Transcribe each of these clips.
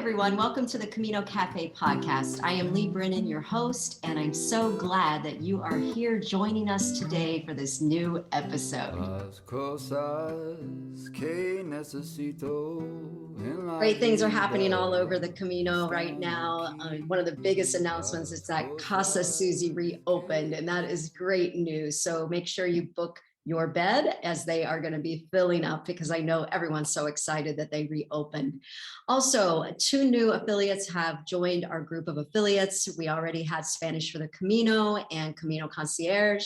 everyone. Welcome to the Camino Cafe podcast. I am Lee Brennan, your host, and I'm so glad that you are here joining us today for this new episode. Great things are happening all over the Camino right now. One of the biggest announcements is that Casa Susie reopened, and that is great news. So make sure you book your bed as they are going to be filling up, because I know everyone's so excited that they reopened. Also, 2 new affiliates have joined our group of affiliates. We already had Spanish for the Camino and Camino Concierge,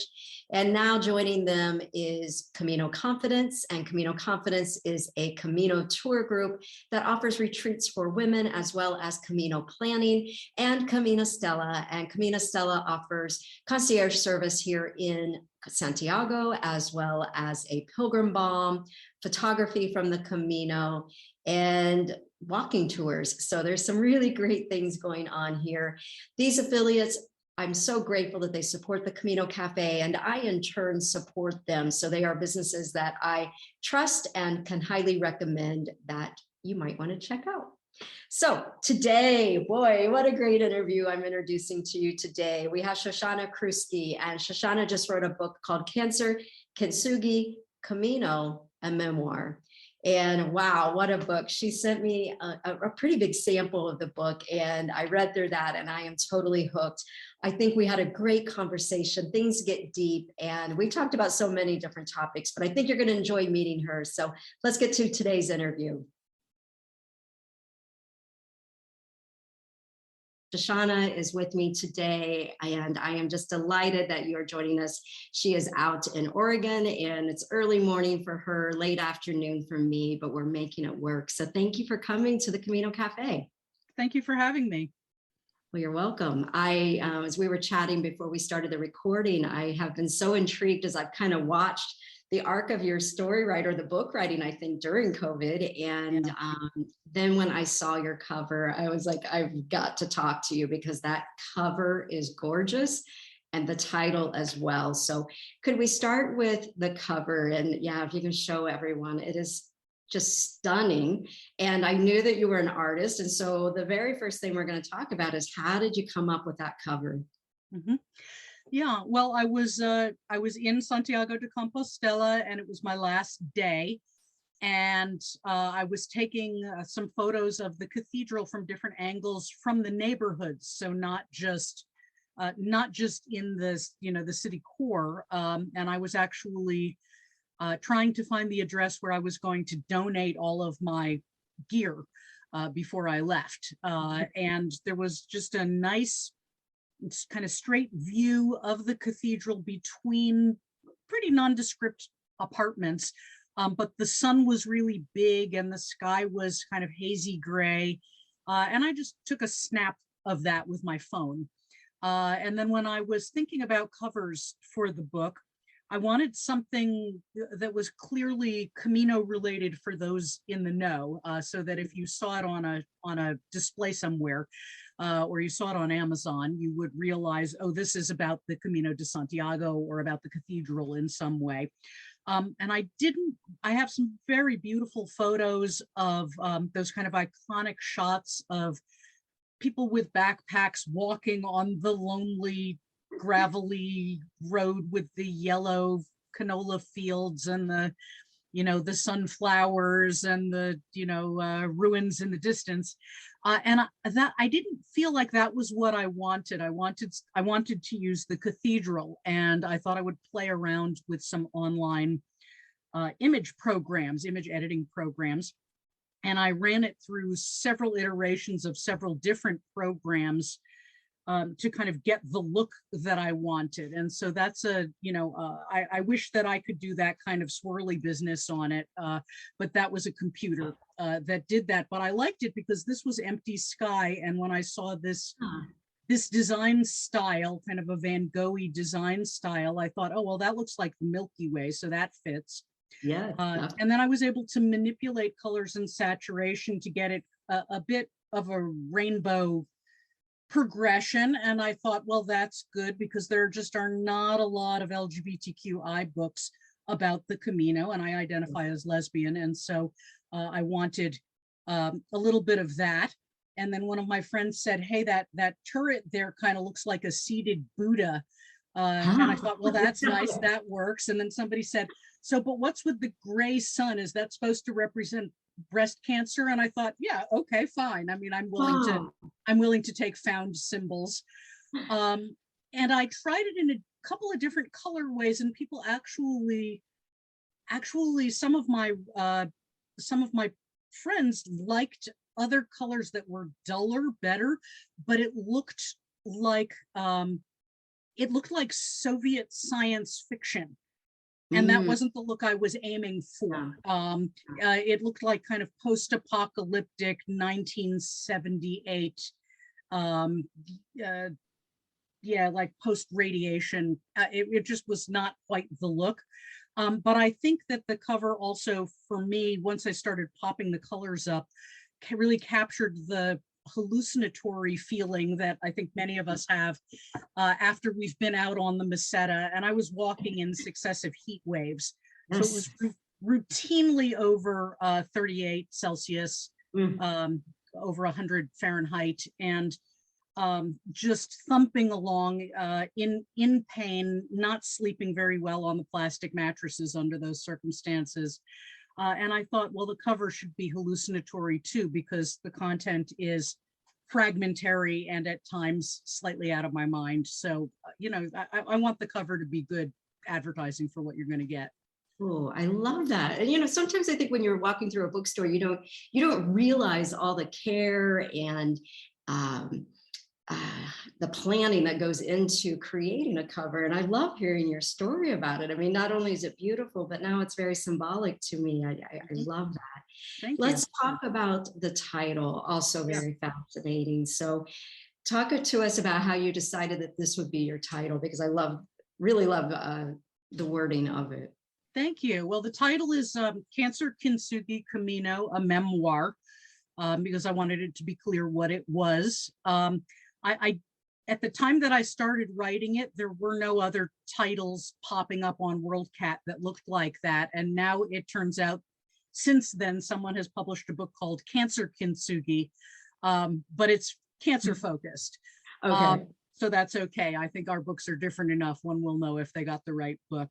and now joining them is Camino Confidence. And Camino Confidence is a Camino tour group that offers retreats for women as well as Camino planning, and Camino Stella. And Camino Stella offers concierge service here in Santiago, as well as a pilgrim balm, photography from the Camino, and walking tours. So there's some really great things going on here. These affiliates, I'm so grateful that they support the Camino Cafe, and I in turn support them. So they are businesses that I trust and can highly recommend that you might want to check out. So today, boy, what a great interview I'm introducing to you today. We have Shoshana Kerewsky, and Shoshana just wrote a book called Kintsugi, Camino, a Memoir. And wow, what a book. She sent me a pretty big sample of the book, and I read through that, and I am totally hooked. I think we had a great conversation. Things get deep, and we talked about so many different topics, but I think you're going to enjoy meeting her. So let's get to today's interview. Shoshana is with me today, and I am just delighted that you are joining us. She is out in Oregon, and it's early morning for her, late afternoon for me, but we're making it work. So thank you for coming to the Camino Cafe. Thank you for having me. Well, you're welcome. As we were chatting before we started the recording, I have been so intrigued as I've kind of watched the arc of your story writer, the book writing, I think, during COVID. And then when I saw your cover, I was like, I've got to talk to you, because that cover is gorgeous, and the title as well. So could we start with the cover? And yeah, if you can show everyone, it is just stunning. And I knew that you were an artist. And so the very first thing we're going to talk about is, how did you come up with that cover? Mm-hmm. Yeah, well, I was in Santiago de Compostela, and it was my last day, and I was taking some photos of the cathedral from different angles from the neighborhoods, so not just in the city core, and I was actually trying to find the address where I was going to donate all of my gear before I left, and there was just a nice kind of straight view of the cathedral between pretty nondescript apartments, but the sun was really big and the sky was kind of hazy gray, and I just took a snap of that with my phone. And then when I was thinking about covers for the book, I wanted something that was clearly Camino related for those in the know, so that if you saw it on a display somewhere, or you saw it on Amazon, you would realize, oh, this is about the Camino de Santiago or about the cathedral in some way. And I have some very beautiful photos of those kind of iconic shots of people with backpacks walking on the lonely, gravelly road with the yellow canola fields and the sunflowers and the ruins in the distance, and that I didn't feel like that was what I wanted. I wanted to use the cathedral, and I thought I would play around with some online image editing programs, and I ran it through several iterations of several different programs to kind of get the look that I wanted. And so that's I wish that I could do that kind of swirly business on it, but that was a computer that did that. But I liked it because this was empty sky. And when I saw this design style, kind of a Van Gogh-y design style, I thought, oh, well, that looks like the Milky Way, so that fits. Yeah. And then I was able to manipulate colors and saturation to get it a bit of a rainbow progression, and I thought, well, that's good, because there just are not a lot of LGBTQI books about the Camino, and I identify as lesbian, and so I wanted a little bit of that. And then one of my friends said, hey, that turret there kind of looks like a seated Buddha. And I thought, well, that's nice, that works. And then somebody said, so, but what's with the gray sun? Is that supposed to represent breast cancer? And I thought, yeah, okay, fine. I mean, I'm willing to take found symbols. And I tried it in a couple of different colorways, and people actually some of my friends liked other colors that were duller better, but it looked like Soviet science fiction. And that wasn't the look I was aiming for. It looked like kind of post-apocalyptic 1978, like post-radiation. It just was not quite the look. But I think that the cover also, for me, once I started popping the colors up, really captured the hallucinatory feeling that I think many of us have after we've been out on the Meseta. And I was walking in successive heat waves. Yes. So it was routinely over 38 Celsius, over 100 Fahrenheit, and just thumping along in pain, not sleeping very well on the plastic mattresses under those circumstances. And I thought, well, the cover should be hallucinatory too, because the content is fragmentary and at times slightly out of my mind. So, I want the cover to be good advertising for what you're going to get. Oh, I love that. And sometimes I think when you're walking through a bookstore, you don't realize all the care and the planning that goes into creating a cover. And I love hearing your story about it. I mean, not only is it beautiful, but now it's very symbolic to me. I love that. Let's talk about the title, also very fascinating. So talk to us about how you decided that this would be your title, because I really love the wording of it. Thank you. Well, the title is Cancer Kintsugi Camino, a memoir, because I wanted it to be clear what it was. I at the time that I started writing it, there were no other titles popping up on WorldCat that looked like that. And now it turns out, since then, someone has published a book called Cancer Kintsugi, but it's cancer focused. Okay. So that's okay. I think our books are different enough. One will know if they got the right book.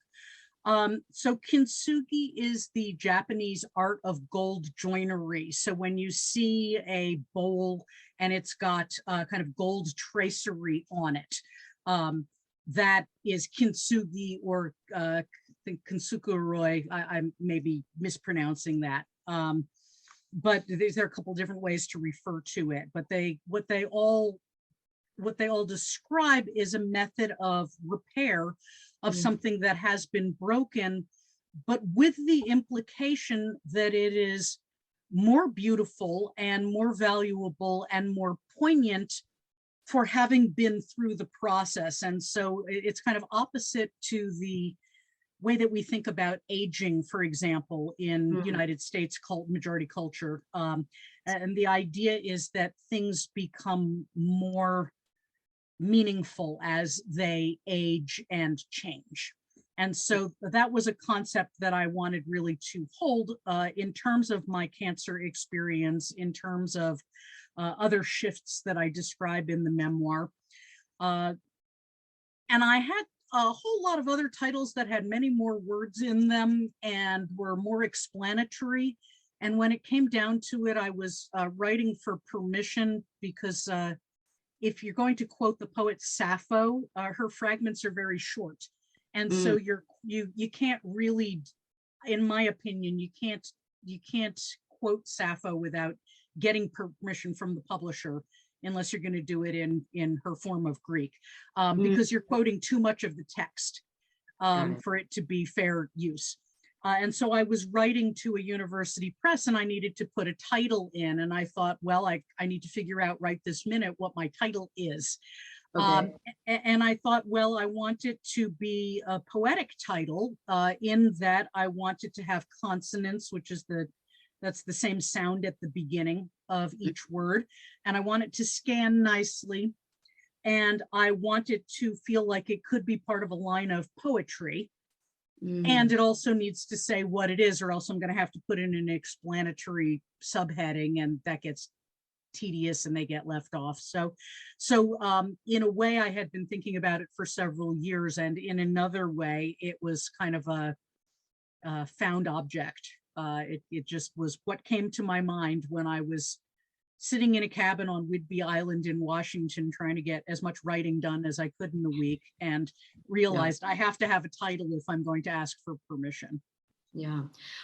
So kintsugi is the Japanese art of gold joinery. So when you see a bowl and it's got kind of gold tracery on it, that is kintsugi, or I think kintsukuroi. I may be mispronouncing that. But there are a couple different ways to refer to it. But what they all describe is a method of repair of something that has been broken, but with the implication that it is more beautiful and more valuable and more poignant for having been through the process. And so it's kind of opposite to the way that we think about aging, for example, in United States majority culture. And the idea is that things become more meaningful as they age and change. And so that was a concept that I wanted really to hold in terms of my cancer experience, in terms of other shifts that I describe in the memoir. And I had a whole lot of other titles that had many more words in them and were more explanatory. And when it came down to it, I was writing for permission, because if you're going to quote the poet Sappho, her fragments are very short. And so you can't really, in my opinion, you can't quote Sappho without getting permission from the publisher, unless you're going to do it in her form of Greek, because you're quoting too much of the text for it to be fair use. And so I was writing to a university press, and I needed to put a title in. And I thought, well, I need to figure out right this minute what my title is. Okay. And I thought, well, I want it to be a poetic title, in that I want it to have consonants, which is that's the same sound at the beginning of each word. And I want it to scan nicely. And I want it to feel like it could be part of a line of poetry. And it also needs to say what it is, or else I'm going to have to put in an explanatory subheading, and that gets tedious and they get left off. So in a way, I had been thinking about it for several years, and in another way, it was kind of a found object. It just was what came to my mind when I was sitting in a cabin on Whidbey Island in Washington, trying to get as much writing done as I could in a week, and realized I have to have a title if I'm going to ask for permission. Yeah.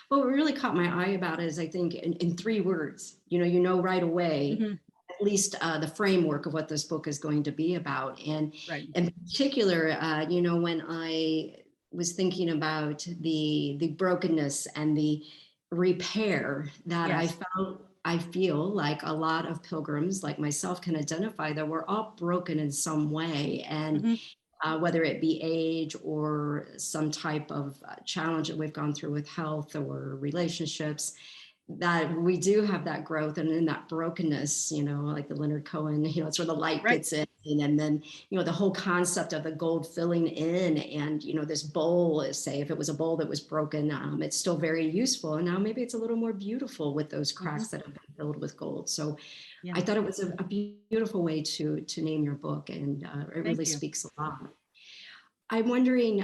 Well, what really caught my eye about it is, I think, in 3 words, you know right away, Mm-hmm. at least the framework of what this book is going to be about. And Right. in particular, when I was thinking about the brokenness and the repair that Yes. I feel like a lot of pilgrims like myself can identify that we're all broken in some way. And Mm-hmm. whether it be age or some type of challenge that we've gone through with health or relationships, that we do have that growth. And in that brokenness, like the Leonard Cohen, it's where the light Right. gets in. And then, the whole concept of the gold filling in, and, this bowl is, say, if it was a bowl that was broken, it's still very useful. And now maybe it's a little more beautiful with those cracks that have been filled with gold. So Yeah. I thought it was a beautiful way to name your book, and it really speaks a lot. I'm wondering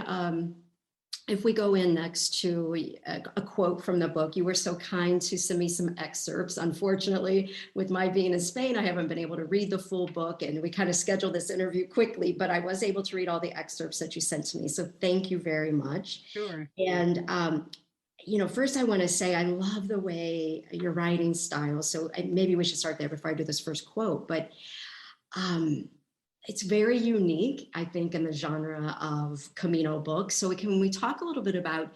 if we go in next to a quote from the book. You were so kind to send me some excerpts. Unfortunately, with my being in Spain, I haven't been able to read the full book, and we kind of scheduled this interview quickly, but I was able to read all the excerpts that you sent to me. So thank you very much. Sure. And first I want to say I love the way your writing style. So maybe we should start there before I do this first quote. But it's very unique, I think, in the genre of Camino books. So when we talk a little bit about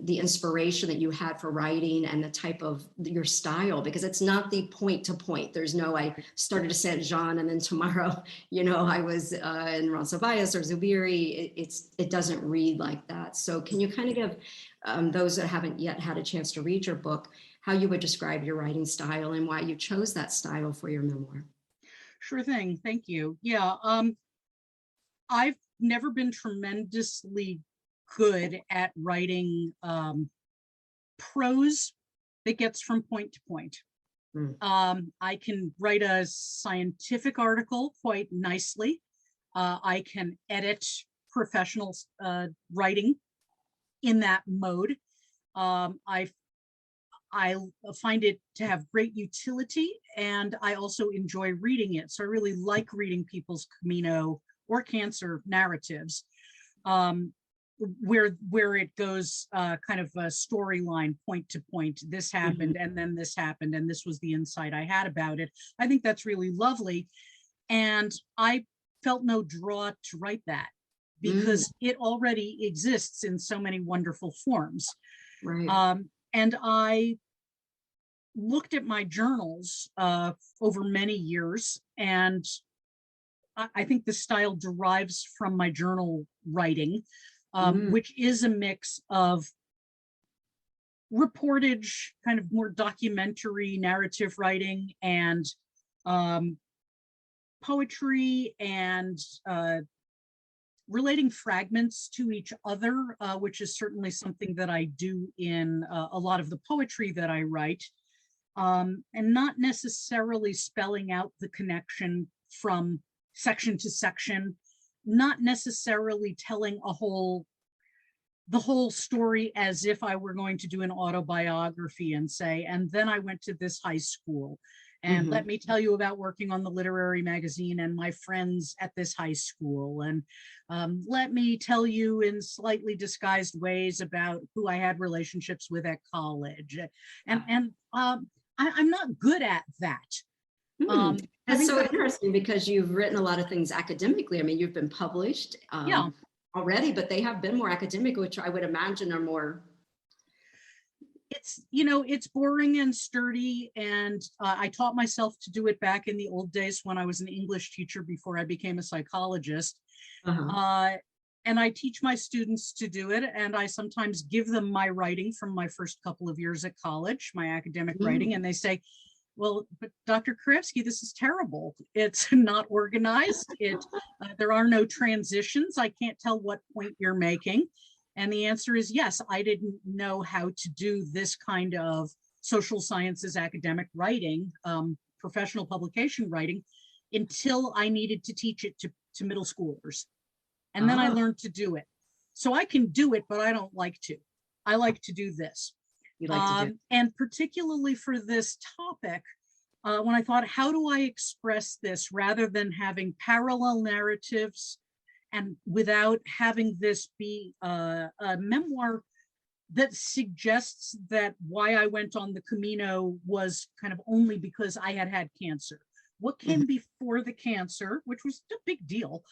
the inspiration that you had for writing and the type of your style, because it's not the point to point. There's no, I started to Saint Jean and then tomorrow, I was in Roncesvalles or Zubiri. It doesn't read like that. So can you kind of give those that haven't yet had a chance to read your book, how you would describe your writing style and why you chose that style for your memoir? Sure thing. Thank you. Yeah. I've never been tremendously good at writing prose that gets from point to point. I can write a scientific article quite nicely. I can edit professional writing in that mode. I find it to have great utility, and I also enjoy reading it. So I really like reading people's Camino or cancer narratives, where it goes kind of a storyline, point to point. This happened, and then this happened, and this was the insight I had about it. I think that's really lovely, and I felt no draw to write that because it already exists in so many wonderful forms. Right. And I looked at my journals over many years, and I think the style derives from my journal writing, which is a mix of reportage, kind of more documentary narrative writing, and poetry, and relating fragments to each other, which is certainly something that I do in a lot of the poetry that I write, and not necessarily spelling out the connection from section to section, not necessarily telling the whole story as if I were going to do an autobiography and say, and then I went to this high school. And let me tell you about working on the literary magazine and my friends at this high school. And let me tell you in slightly disguised ways about who I had relationships with at college. And I'm not good at that. That's so interesting because you've written a lot of things academically. I mean, you've been published already, but they have been more academic, which I would imagine are more... It's boring and sturdy, and I taught myself to do it back in the old days when I was an English teacher before I became a psychologist. And I teach my students to do it, and I sometimes give them my writing from my first couple of years at college, my academic writing, and they say, well, but Dr. Kerewsky, this is terrible. It's not organized. There are no transitions. I can't tell what point you're making. And the answer is yes, I didn't know how to do this kind of social sciences academic writing professional publication writing until I needed to teach it to middle schoolers. And then I learned to do it. So I can do it, but I don't like to. I like to do this. You like to do. And particularly for this topic, when I thought, how do I express this rather than having parallel narratives and without having this be a memoir that suggests that why I went on the Camino was kind of only because I had had cancer. What came before the cancer, which was a big deal.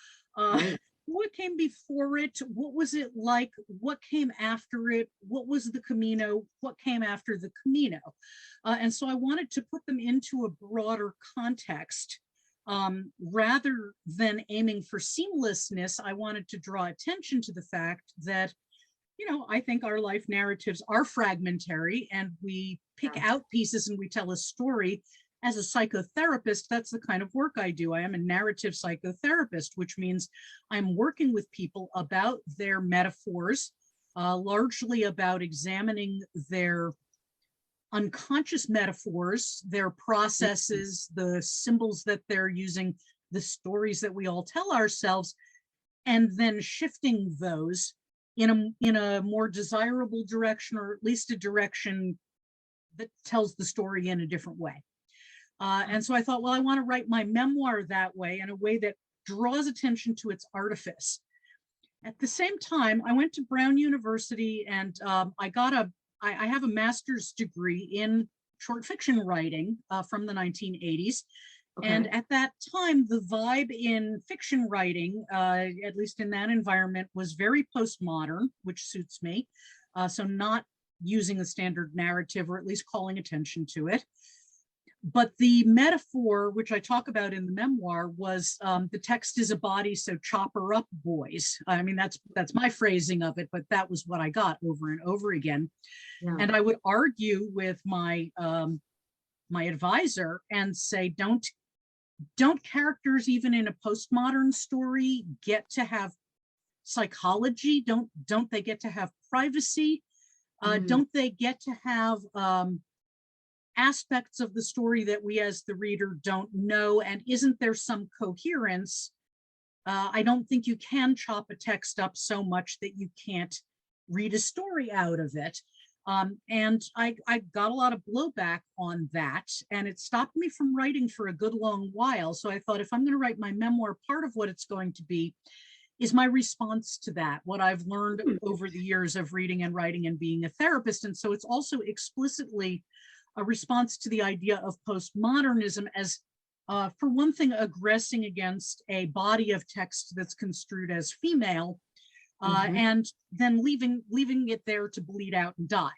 What came before it? What was it like? What came after it? What was the Camino? What came after the Camino? And so I wanted to put them into a broader context. Rather than aiming for seamlessness, I wanted to draw attention to the fact that, you know, I think our life narratives are fragmentary and we pick out pieces and we tell a story. As a psychotherapist, that's the kind of work I do. I am a narrative psychotherapist, which means I'm working with people about their metaphors, largely about examining their unconscious metaphors, their processes, the symbols that they're using, the stories that we all tell ourselves, and then shifting those in a more desirable direction, or at least a direction that tells the story in a different way. And so I thought, well, I want to write my memoir that way, in a way that draws attention to its artifice. At the same time, I went to Brown University and I have a master's degree in short fiction writing from the 1980s. Okay. And at that time, the vibe in fiction writing, at least in that environment, was very postmodern, which suits me. So not using the standard narrative, or at least calling attention to it. But the metaphor, which I talk about in the memoir, was the text is a body, so chop her up, boys. I mean, that's my phrasing of it, but that was what I got over and over again. Yeah. And I would argue with my my advisor and say, don't characters, even in a postmodern story, get to have psychology? Don't they get to have privacy? Don't they get to have aspects of the story that we as the reader don't know? And isn't there some coherence? I don't think you can chop a text up so much that you can't read a story out of it. And I got a lot of blowback on that, and it stopped me from writing for a good long while. So I thought, if I'm going to write my memoir, part of what it's going to be is my response to that, what I've learned over the years of reading and writing and being a therapist. And so it's also explicitly a response to the idea of postmodernism as, for one thing, aggressing against a body of text that's construed as female, and then leaving it there to bleed out and die.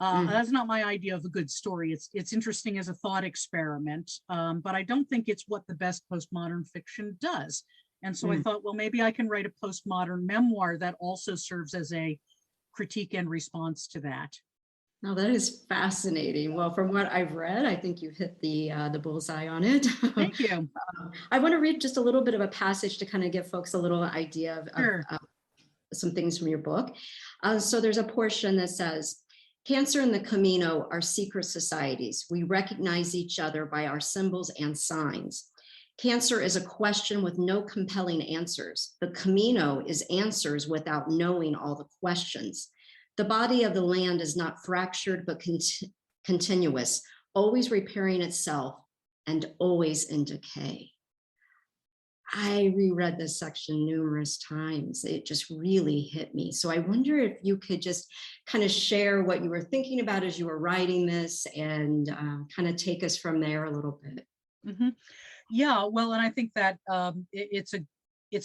That's not my idea of a good story. It's interesting as a thought experiment, but I don't think it's what the best postmodern fiction does. And so I thought, well, maybe I can write a postmodern memoir that also serves as a critique and response to that. Now that is fascinating. Well, from what I've read, I think you hit the bullseye on it. Thank you. I want to read just a little bit of a passage to kind of give folks a little idea of, sure. of some things from your book. So there's a portion that says, "Cancer and the Camino are secret societies. We recognize each other by our symbols and signs. Cancer is a question with no compelling answers. The Camino is answers without knowing all the questions. The body of the land is not fractured, but continuous, always repairing itself and always in decay." I reread this section numerous times. It just really hit me. So I wonder if you could just kind of share what you were thinking about as you were writing this, and kind of take us from there a little bit. Yeah, well, and I think that it's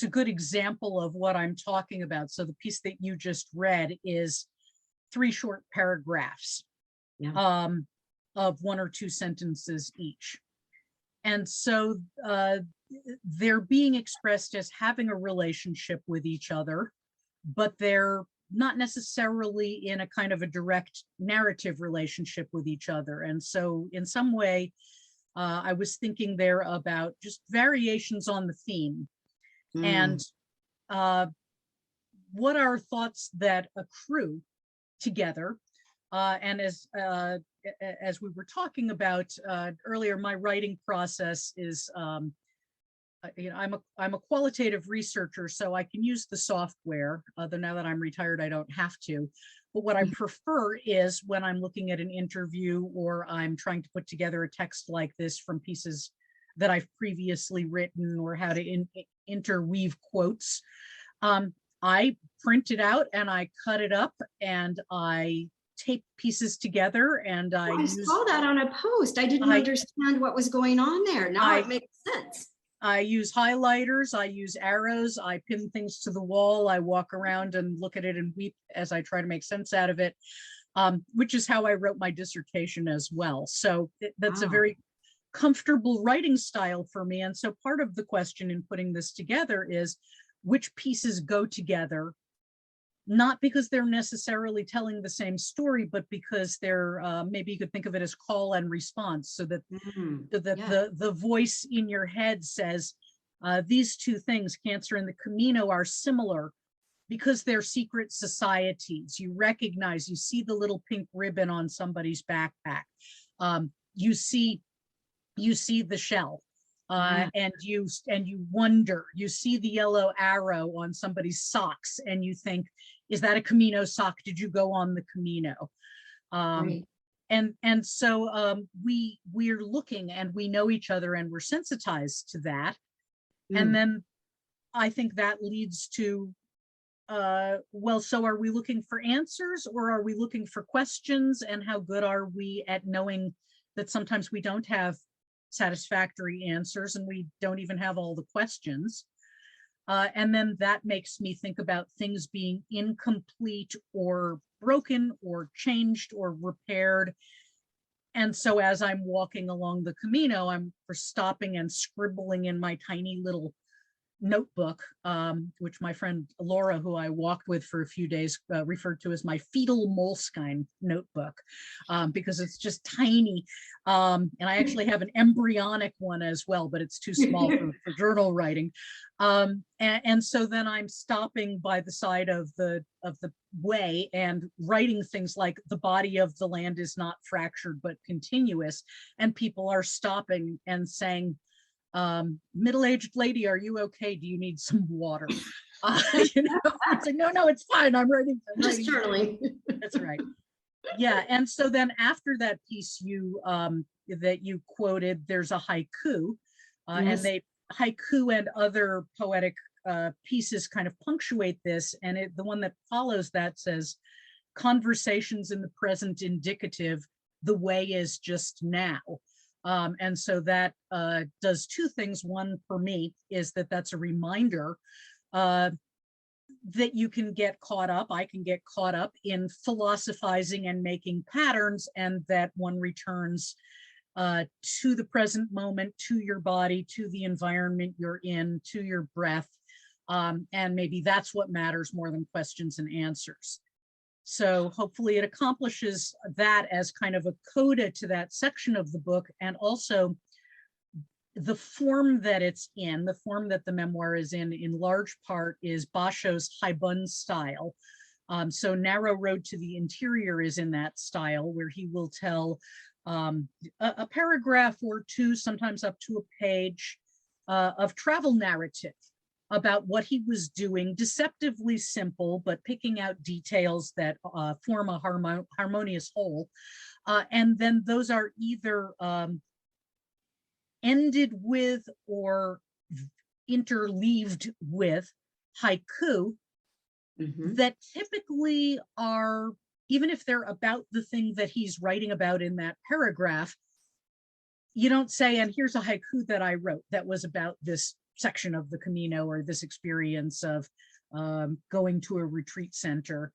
a good example of what I'm talking about. So the piece that you just read is 3 short paragraphs of 1 or 2 sentences each. And so they're being expressed as having a relationship with each other, but they're not necessarily in a kind of a direct narrative relationship with each other. And so in some way, I was thinking there about just variations on the theme and what are thoughts that accrue together And as we were talking about earlier, my writing process is, I'm a qualitative researcher, so I can use the software. Though now that I'm retired, I don't have to. But what I prefer is when I'm looking at an interview or I'm trying to put together a text like this from pieces that I've previously written, or how to interweave quotes. I print it out and I cut it up and I tape pieces together, and I saw that on a post. I didn't understand what was going on there. Now it makes sense. I use highlighters, I use arrows, I pin things to the wall, I walk around and look at it and weep as I try to make sense out of it, which is how I wrote my dissertation as well. So that's a very comfortable writing style for me. And so part of the question in putting this together is which pieces go together, not because they're necessarily telling the same story, but because they're, maybe you could think of it as call and response, so that, the voice in your head says, these two things, Cancer and the Camino, are similar because they're secret societies. You recognize, you see the little pink ribbon on somebody's backpack. You see the shell. And you wonder, you see the yellow arrow on somebody's socks and you think, is that a Camino sock? Did you go on the Camino? And so we're looking and we know each other and we're sensitized to that. And then I think that leads to, well, so are we looking for answers or are we looking for questions? And how good are we at knowing that sometimes we don't have satisfactory answers and we don't even have all the questions? And then that makes me think about things being incomplete or broken or changed or repaired. And so as I'm walking along the Camino, I'm stopping and scribbling in my tiny little notebook, which my friend Laura, who I walked with for a few days, referred to as my fetal moleskine notebook, because it's just tiny. And I actually have an embryonic one as well, but it's too small for journal writing. And so then I'm stopping by the side of the way and writing things like, the body of the land is not fractured but continuous, and people are stopping and saying, middle-aged lady, are you okay? Do you need some water? It's like, no, it's fine. I'm writing. Just journaling. That's right. Yeah. And so then after that piece that you quoted, there's a haiku, and haiku and other poetic pieces kind of punctuate this. And the one that follows that says, conversations in the present indicative, the way is just now. And so that does two things. One, for me, is that's a reminder that you can get caught up, I can get caught up in philosophizing and making patterns, and that one returns to the present moment, to your body, to the environment you're in, to your breath. And maybe that's what matters more than questions and answers. So hopefully it accomplishes that as kind of a coda to that section of the book, and also the form that it's in, the form that the memoir is in large part, is Basho's Haibun style. So Narrow Road to the Interior is in that style, where he will tell a paragraph or two, sometimes up to a page, of travel narrative about what he was doing, deceptively simple, but picking out details that form a harmonious whole. And then those are either ended with or interleaved with haiku that typically are, even if they're about the thing that he's writing about in that paragraph, you don't say, and here's a haiku that I wrote that was about this section of the Camino or this experience of going to a retreat center.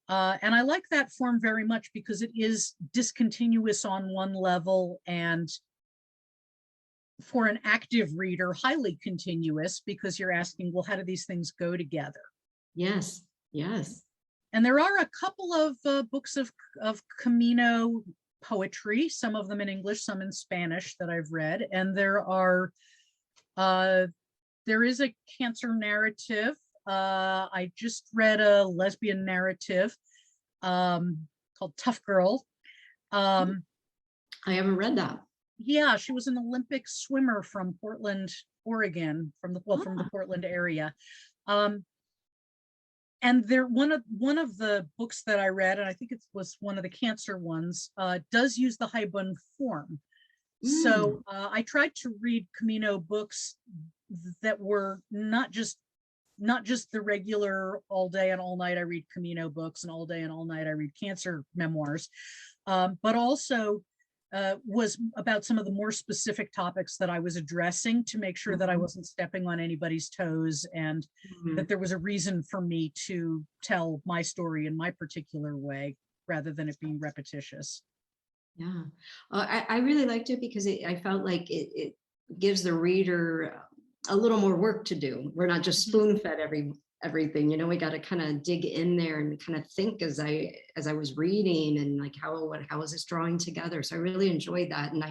And I like that form very much because it is discontinuous on one level, and for an active reader, highly continuous, because you're asking, well, how do these things go together? Yes, yes. And there are a couple of books of Camino poetry, some of them in English, some in Spanish, that I've read. And there is a cancer narrative. I just read a lesbian narrative called Tough Girl. I haven't read that. Yeah, she was an Olympic swimmer from Portland, Oregon, from the Portland area. And one of the books that I read, and I think it was one of the cancer ones, does use the Haibun form. So I tried to read Camino books that were not just the regular all day and all night I read Camino books and all day and all night I read cancer memoirs, but also was about some of the more specific topics that I was addressing to make sure that I wasn't stepping on anybody's toes, and that there was a reason for me to tell my story in my particular way rather than it being repetitious. Yeah, I really liked it because I felt like it gives the reader a little more work to do. We're not just spoon fed everything, we got to kind of dig in there and kind of think as I was reading, and like how is this drawing together. So I really enjoyed that. And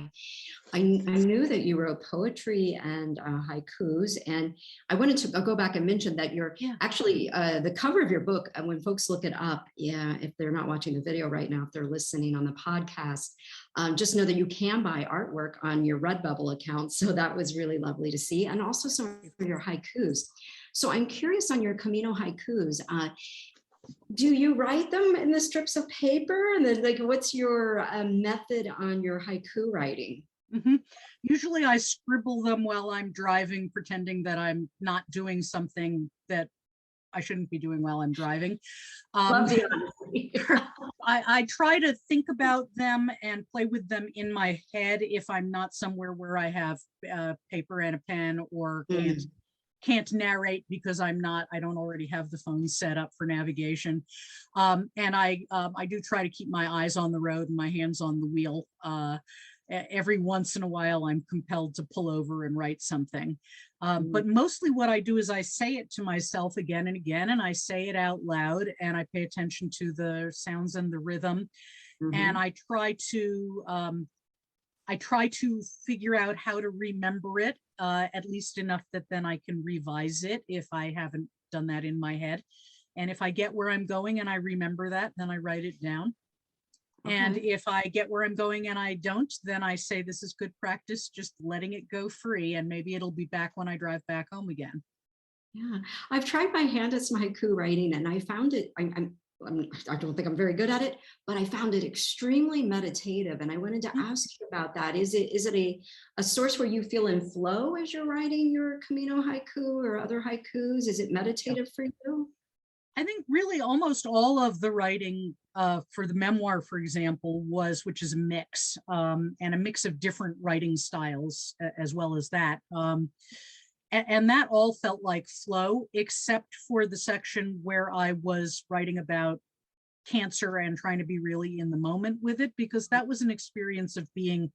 I knew that you wrote poetry and haikus, and I'll go back and mention that you're actually the cover of your book, and when folks look it up, if they're not watching the video right now, if they're listening on the podcast, just know that you can buy artwork on your Redbubble account. So that was really lovely to see, and also some of your haikus. So I'm curious on your Camino haikus. Do you write them in the strips of paper? And then, like, what's your method on your haiku writing? Usually I scribble them while I'm driving, pretending that I'm not doing something that I shouldn't be doing while I'm driving. Love the honesty. I try to think about them and play with them in my head if I'm not somewhere where I have paper and a pen, or can't narrate because I don't already have the phone set up for navigation. And I do try to keep my eyes on the road and my hands on the wheel. Every once in a while, I'm compelled to pull over and write something. But mostly what I do is I say it to myself again and again, and I say it out loud, and I pay attention to the sounds and the rhythm. And I try to figure out how to remember it, at least enough that then I can revise it if I haven't done that in my head. And if I get where I'm going and I remember that, then I write it down. And if I get where I'm going and I don't, then I say, this is good practice, just letting it go free, and maybe it'll be back when I drive back home again. Yeah, I've tried my hand at some haiku writing, and I found it, I don't think I'm very good at it, but I found it extremely meditative. And I wanted to ask you about that. Is it a source where you feel in flow as you're writing your Camino haiku or other haikus? Is it meditative for you? I think really almost all of the writing for the memoir, for example, which is a mix, and a mix of different writing styles as well as that. And that all felt like flow, except for the section where I was writing about cancer and trying to be really in the moment with it, because that was an experience of being,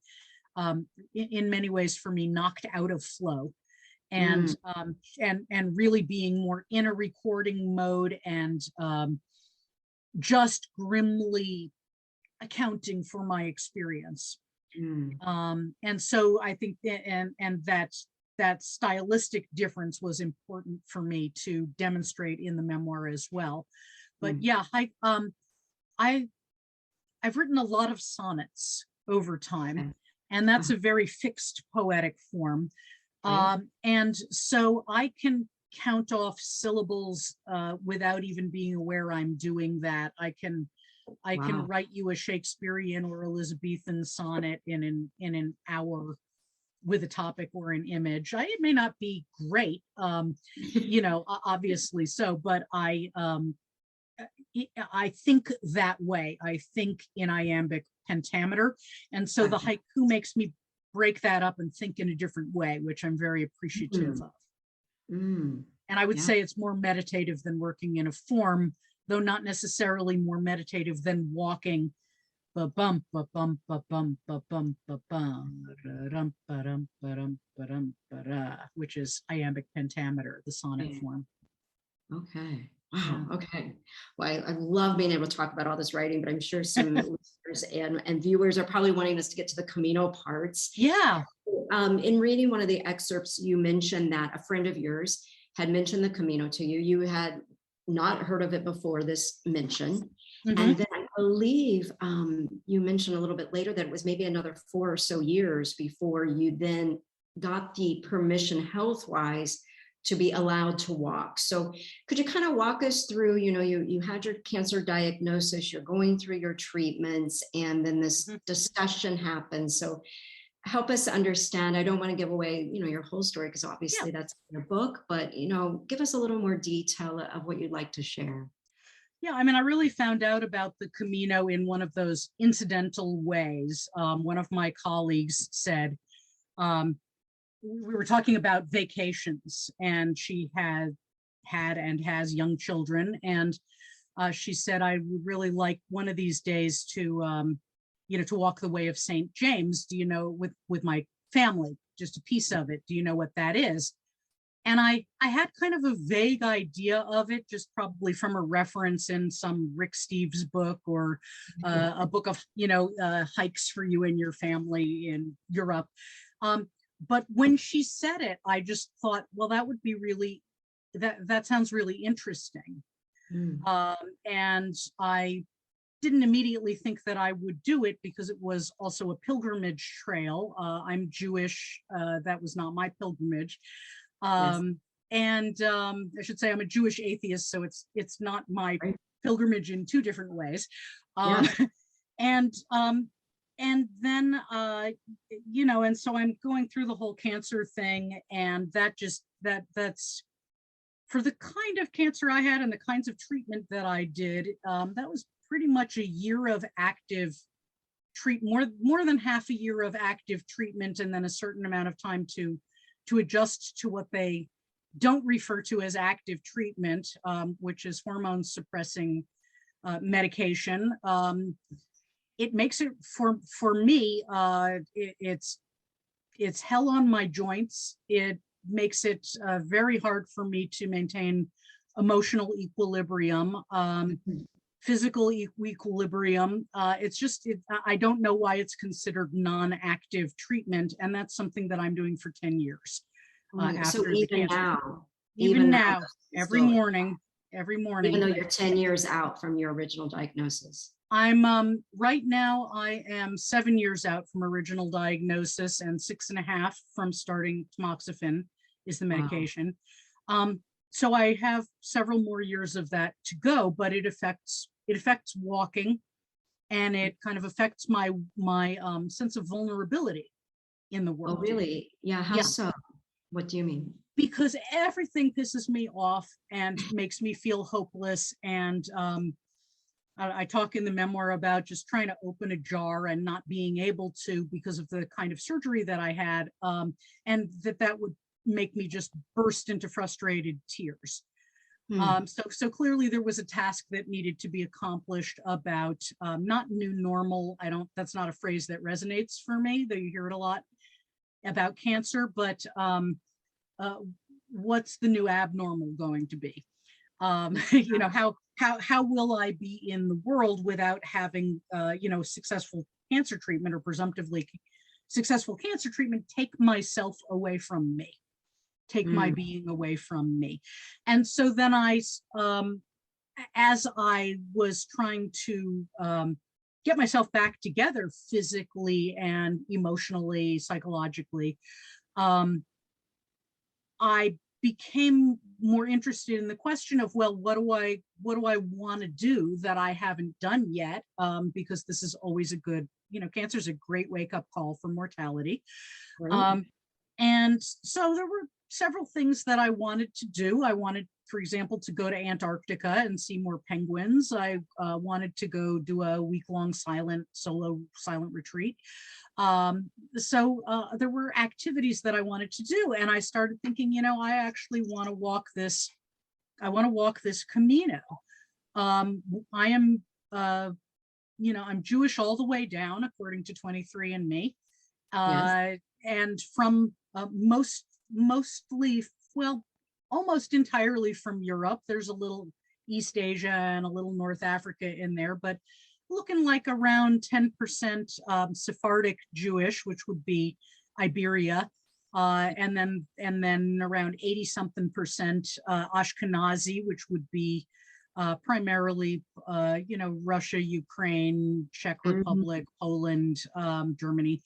in many ways for me, knocked out of flow. And really being more in a recording mode, and just grimly accounting for my experience. And so I think that stylistic difference was important for me to demonstrate in the memoir as well. But I've written a lot of sonnets over time, and that's a very fixed poetic form. And so I can count off syllables without even being aware I'm doing that. I can write you a Shakespearean or Elizabethan sonnet in an hour with a topic or an image. It may not be great, obviously so, but I think that way. I think in iambic pentameter, and so the haiku makes me break that up and think in a different way, which I'm very appreciative of. And I would say it's more meditative than working in a form, though not necessarily more meditative than walking ba-bum, ba-bum, ba-bum, ba-bum, ba-bum, ba-dum, ba-dum, ba-dum, ba-dum, ba-da, which is iambic pentameter, the sonnet form. Okay. Wow. Okay. Well, I love being able to talk about all this writing, but I'm sure some listeners and viewers are probably wanting us to get to the Camino parts. Yeah. In reading one of the excerpts, you mentioned that a friend of yours had mentioned the Camino to you. You had not heard of it before this mention. Mhm. And then I believe you mentioned a little bit later that it was maybe another 4 or so years before you then got the permission health-wise to be allowed to walk. So could you kind of walk us through, you had your cancer diagnosis, you're going through your treatments, and then this Mhm. discussion happens. So help us understand. I don't want to give away, your whole story because Yeah. obviously that's in your book, but, give us a little more detail of what you'd like to share. Yeah, I mean, I really found out about the Camino in one of those incidental ways. One of my colleagues said, um, we were talking about vacations, and she had and has young children, and she said, I would really like one of these days to, to walk the way of St. James. Do you know, with my family, just a piece of it? Do you know what that is? And I had kind of a vague idea of it, just probably from a reference in some Rick Steves book, or a book of, hikes for you and your family in Europe. But when she said it, I just thought, well, that would be really, that sounds really interesting. Mm. And I didn't immediately think that I would do it because it was also a pilgrimage trail. I'm Jewish. That was not my pilgrimage. Yes. And I should say I'm a Jewish atheist, so it's not my Right. pilgrimage in two different ways. Um, Yeah. and and then and so I'm going through the whole cancer thing, and that's for the kind of cancer I had and the kinds of treatment that I did. That was pretty much a year of active more than half a year of active treatment, and then a certain amount of time to adjust to what they don't refer to as active treatment, which is hormone suppressing medication. It makes it for me. It's hell on my joints. It makes it very hard for me to maintain emotional equilibrium. Mhm. Physical equilibrium. I don't know why it's considered non-active treatment, and that's something that I'm doing for 10 years So after the even cancer. now, Even even now, now, it's every still, morning, every even morning. though you're 10 years out from your original diagnosis. I'm right now I am 7 years out from original diagnosis and 6.5 from starting tamoxifen is the Wow. medication. Um, so I have several more years of that to go, but it affects walking, and it kind of affects my sense of vulnerability in the Oh, world. really? Yeah. How Yeah, so? What do you mean? because everything pisses me off and makes me feel hopeless. And I talk in the memoir about just trying to open a jar and not being able to because of the kind of surgery that I had, and that would make me just burst into frustrated tears. Hmm. So clearly there was a task that needed to be accomplished about not new normal. That's not a phrase that resonates for me, though you hear it a lot about cancer, but uh, what's the new abnormal going to be? How will I be in the world without having successful cancer treatment, or presumptively successful cancer treatment, take myself away from me, take my Hmm. being away from me. And so then as I was trying to get myself back together physically and emotionally, psychologically, um, I became more interested in the question of, well, what do I want to do that I haven't done yet? Because this is always a good, cancer is a great wake up call for mortality. Right. Um, and so there were several things that I wanted to do. I wanted, for example, to go to Antarctica and see more penguins. I wanted to go do a week-long solo silent retreat. So there were activities that I wanted to do, and I started thinking, I actually want to walk this. I want to walk this Camino. I am, I'm Jewish all the way down, according to 23andMe, Yes. and from mostly, well, almost entirely from Europe. There's a little East Asia and a little North Africa in there, but looking like around 10% Sephardic Jewish, which would be Iberia, and then around 80 something percent Ashkenazi, which would be primarily, Russia, Ukraine, Czech Republic, Poland, Germany.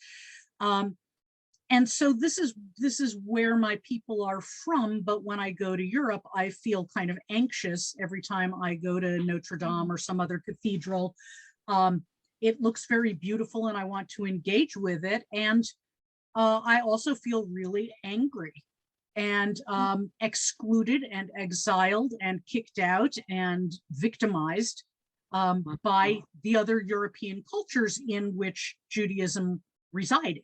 And so this is where my people are from. But when I go to Europe, I feel kind of anxious every time I go to Notre Dame or some other cathedral. It looks very beautiful and I want to engage with it. And I also feel really angry and excluded and exiled and kicked out and victimized by the other European cultures in which Judaism resided.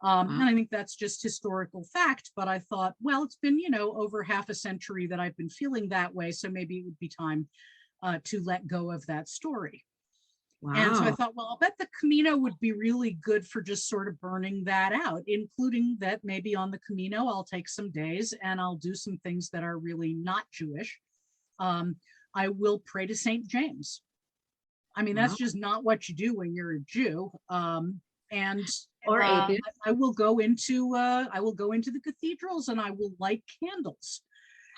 And I think that's just historical fact, but I thought, well, it's been, over half a century that I've been feeling that way, so maybe it would be time to let go of that story. Wow. And so I thought, well, I'll bet the Camino would be really good for just sort of burning that out, including that maybe on the Camino, I'll take some days and I'll do some things that are really not Jewish. I will pray to St. James. I mean, that's just not what you do when you're a Jew. Or I will go into the cathedrals and I will light candles.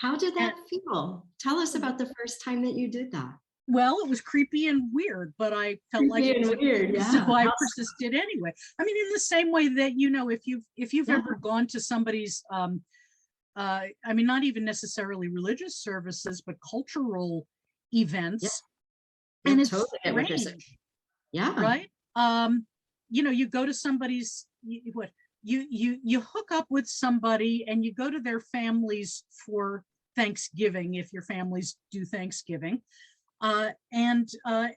How did that feel? Tell us about the first time that you did that. Well, it was creepy and weird, but I felt like it was weird, so I persisted anyway. I mean, in the same way that, if you've ever gone to somebody's, I mean, not even necessarily religious services, but cultural events, and it's strange, right? You go to somebody's, you hook up with somebody and you go to their families for Thanksgiving, if your families do Thanksgiving. And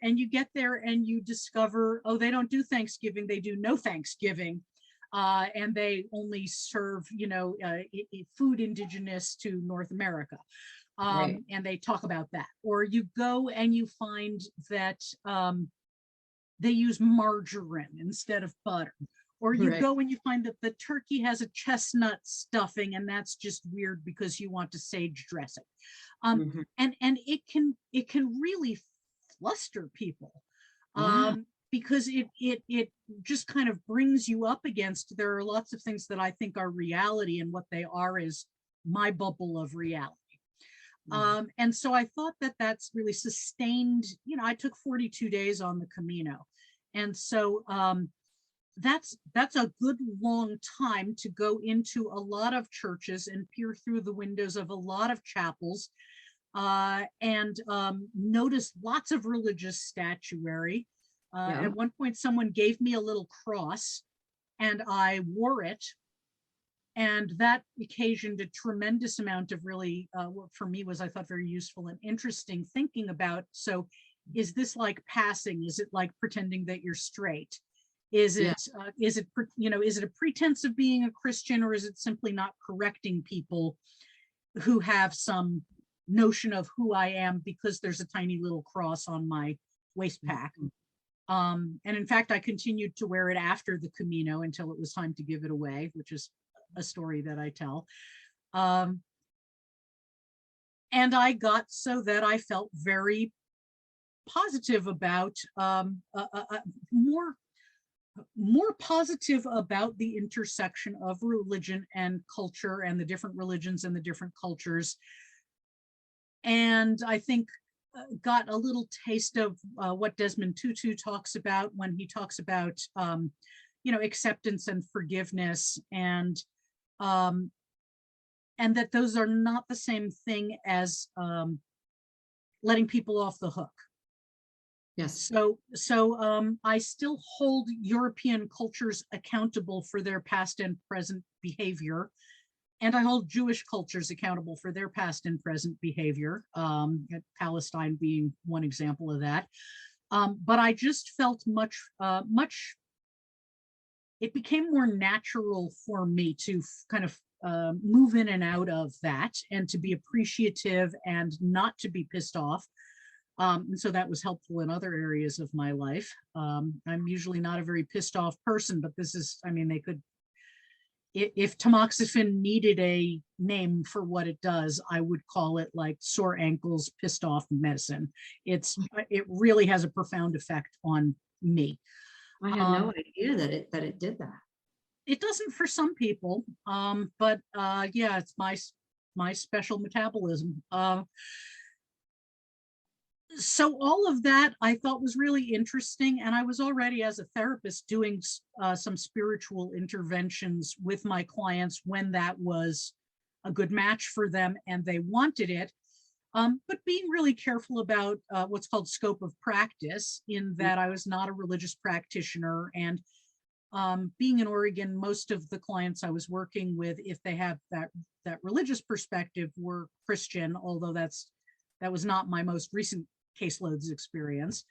you get there and you discover, oh, they don't do Thanksgiving, they do no Thanksgiving. And they only serve, food indigenous to North America. And they talk about that. Or you go and you find that they use margarine instead of butter. Or you go and you find that the turkey has a chestnut stuffing, and that's just weird because you want to sage dressing. And it can really fluster people because it just kind of brings you up against, there are lots of things that I think are reality, and what they are is my bubble of reality. And so I thought that that's really sustained, I took 42 days on the Camino. And so that's a good long time to go into a lot of churches and peer through the windows of a lot of chapels and notice lots of religious statuary. At one point, someone gave me a little cross and I wore it. And that occasioned a tremendous amount of really, what for me was, I thought, very useful and interesting thinking about. So is this like passing? Is it like pretending that you're straight? Is it a pretense of being a Christian, or is it simply not correcting people who have some notion of who I am because there's a tiny little cross on my waist pack? And in fact, I continued to wear it after the Camino until it was time to give it away, which is a story that I tell. And I got so that I felt very positive about, more positive about the intersection of religion and culture and the different religions and the different cultures. And I think got a little taste of what Desmond Tutu talks about when he talks about, acceptance and forgiveness, and that those are not the same thing as letting people off the hook. Yes. So I still hold European cultures accountable for their past and present behavior, and I hold Jewish cultures accountable for their past and present behavior. Palestine being one example of that. But I just felt much. It became more natural for me to kind of move in and out of that, and to be appreciative and not to be pissed off. And so that was helpful in other areas of my life. I'm usually not a very pissed off person, but this is, they could, if tamoxifen needed a name for what it does, I would call it like sore ankles, pissed off medicine. It really has a profound effect on me. I had no idea that it did that. It doesn't for some people, but it's my special metabolism. So all of that I thought was really interesting. And I was already, as a therapist, doing some spiritual interventions with my clients when that was a good match for them and they wanted it. But being really careful about what's called scope of practice, in that I was not a religious practitioner. And being in Oregon, most of the clients I was working with, if they have that religious perspective, were Christian, although that was not my most recent caseloads experience.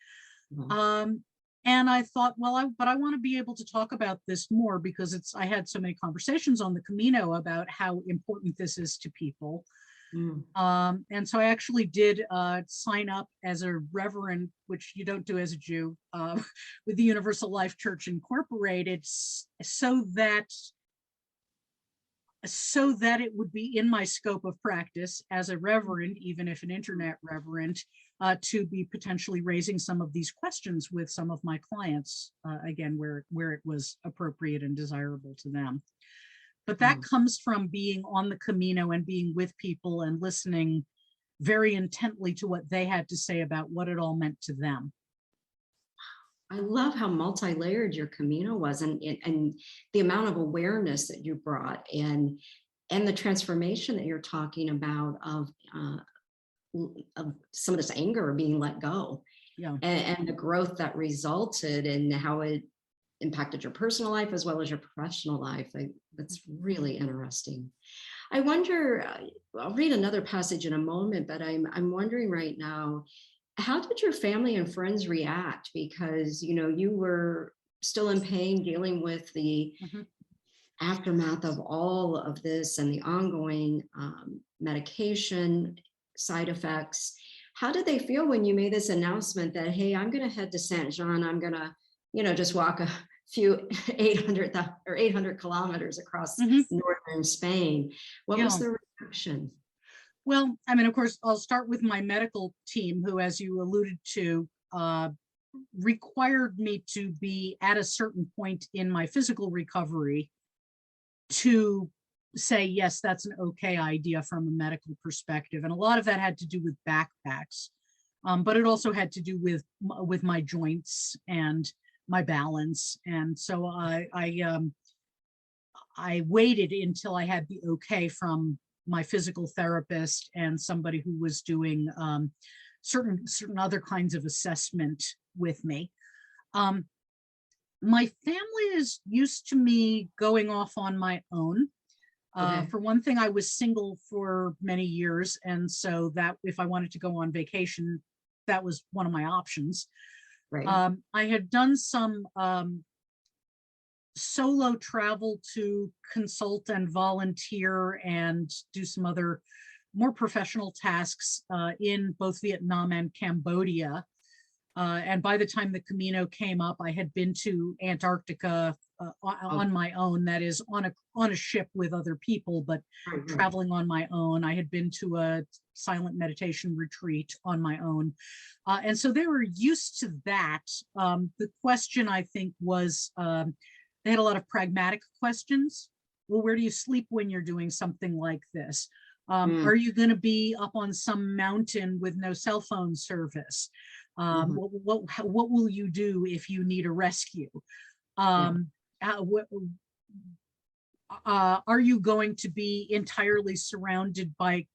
And I thought, well, but I want to be able to talk about this more, because I had so many conversations on the Camino about how important this is to people. And so I actually did sign up as a reverend, which you don't do as a Jew, with the Universal Life Church Incorporated, so that it would be in my scope of practice as a reverend, even if an internet reverend, to be potentially raising some of these questions with some of my clients, again, where it was appropriate and desirable to them. But that comes from being on the Camino and being with people and listening very intently to what they had to say about what it all meant to them. I love how multi-layered your Camino was, and the amount of awareness that you brought, and the transformation that you're talking about of some of this anger being let go, and the growth that resulted, and how it impacted your personal life as well as your professional life. That's really interesting. I wonder, I'll read another passage in a moment, but I'm wondering right now, how did your family and friends react? Because, you were still in pain, dealing with the aftermath of all of this and the ongoing medication side effects. How did they feel when you made this announcement that, hey, I'm going to head to Saint Jean, I'm going to just walk a few 800 kilometers across northern Spain? What was the reaction? Well, I mean, of course, I'll start with my medical team, who, as you alluded to, required me to be at a certain point in my physical recovery to say, yes, that's an okay idea from a medical perspective. And a lot of that had to do with backpacks, but it also had to do with my joints and my balance. And so I waited until I had the okay from my physical therapist and somebody who was doing certain other kinds of assessment with me. My family is used to me going off on my own. For one thing, I was single for many years, and so that if I wanted to go on vacation, that was one of my options. Right. I had done some solo travel to consult and volunteer and do some other more professional tasks in both Vietnam and Cambodia. And by the time the Camino came up, I had been to Antarctica on my own, that is on a ship with other people, but traveling on my own. I had been to a silent meditation retreat on my own. And so they were used to that. The question, I think, was, they had a lot of pragmatic questions. Well, where do you sleep when you're doing something like this? Are you going to be up on some mountain with no cell phone service? What will you do if you need a rescue? Are you going to be entirely surrounded by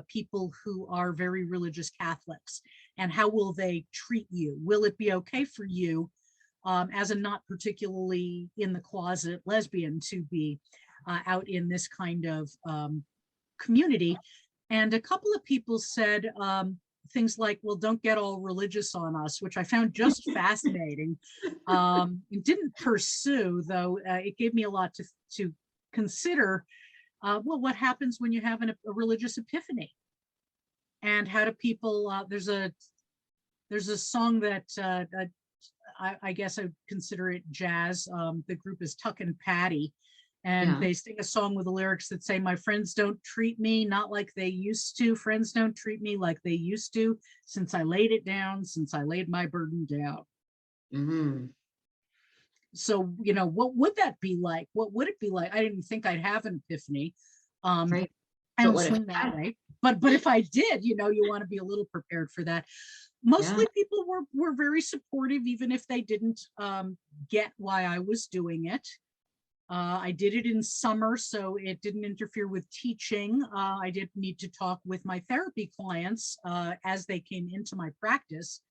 people who are very religious Catholics? And how will they treat you? Will it be okay for you, as a not particularly in the closet lesbian, to be out in this kind of community? And a couple of people said things like, well, don't get all religious on us, which I found just fascinating. It didn't pursue, though. It gave me a lot to consider. Well, what happens when you have a religious epiphany? And how do people, there's a song that I guess I would consider it jazz. The group is Tuck and Patty, and they sing a song with the lyrics that say, my friends don't treat me not like they used to. Friends don't treat me like they used to, since I laid it down, since I laid my burden down. So, what would that be like? What would it be like? I didn't think I'd have an epiphany. I don't swing that way. But if I did, you want to be a little prepared for that. mostly people were very supportive, even if they didn't get why I was doing it. I did it in summer, so it didn't interfere with teaching. I did need to talk with my therapy clients as they came into my practice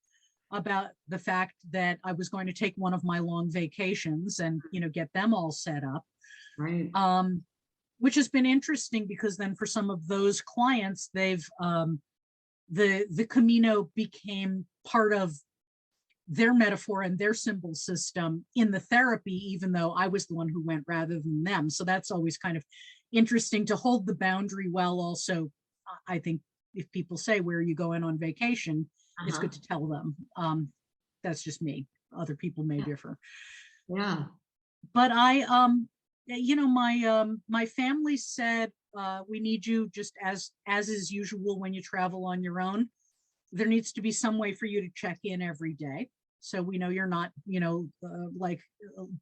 about the fact that I was going to take one of my long vacations and, get them all set up. Right. Which has been interesting because then for some of those clients, they've the Camino became part of their metaphor and their symbol system in the therapy, even though I was the one who went rather than them. So that's always kind of interesting to hold the boundary while also, I think if people say, where are you going on vacation? It's good to tell them. That's just me. Other people may differ. Yeah. But my family said, we need you just as is usual when you travel on your own. There needs to be some way for you to check in every day. So we know you're not, like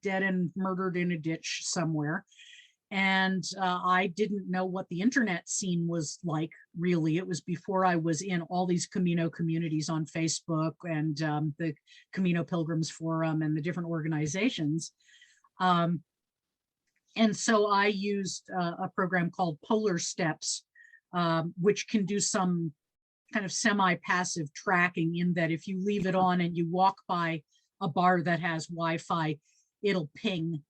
dead and murdered in a ditch somewhere. And I didn't know what the internet scene was like, really. It was before I was in all these Camino communities on Facebook and the Camino Pilgrims Forum and the different organizations. And so I used a program called Polar Steps, which can do some kind of semi-passive tracking, in that if you leave it on and you walk by a bar that has Wi-Fi, it'll ping,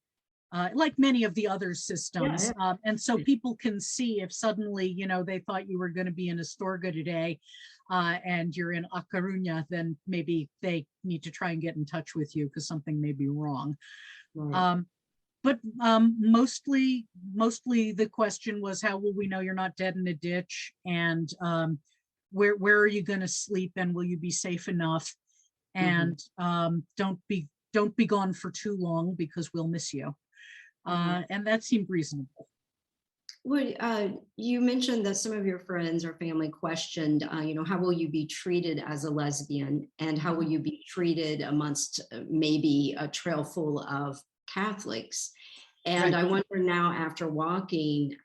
like many of the other systems. And so people can see if suddenly, they thought you were going to be in Astorga today and you're in A Coruña, then maybe they need to try and get in touch with you because something may be wrong. Right. But mostly the question was, how will we know you're not dead in a ditch? And where are you going to sleep? And will you be safe enough? And don't be gone for too long because we'll miss you. And that seemed reasonable. Well, you mentioned that some of your friends or family questioned, how will you be treated as a lesbian, and how will you be treated amongst maybe a trail full of Catholics? And right. I wonder now, after walking,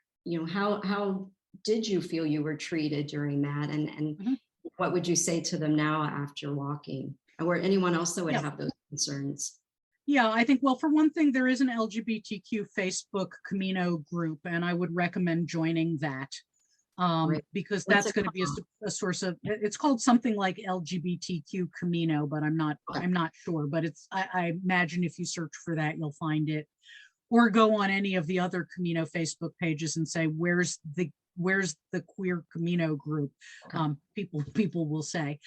how did you feel you were treated during that? And what would you say to them now after walking, or anyone else that would have those concerns? Yeah, I think, well, for one thing, there is an LGBTQ Facebook Camino group, and I would recommend joining that because that's going to be a source of, it's called something like LGBTQ Camino, but I'm not sure, but I imagine if you search for that, you'll find it, or go on any of the other Camino Facebook pages and say, where's the queer Camino group? People will say.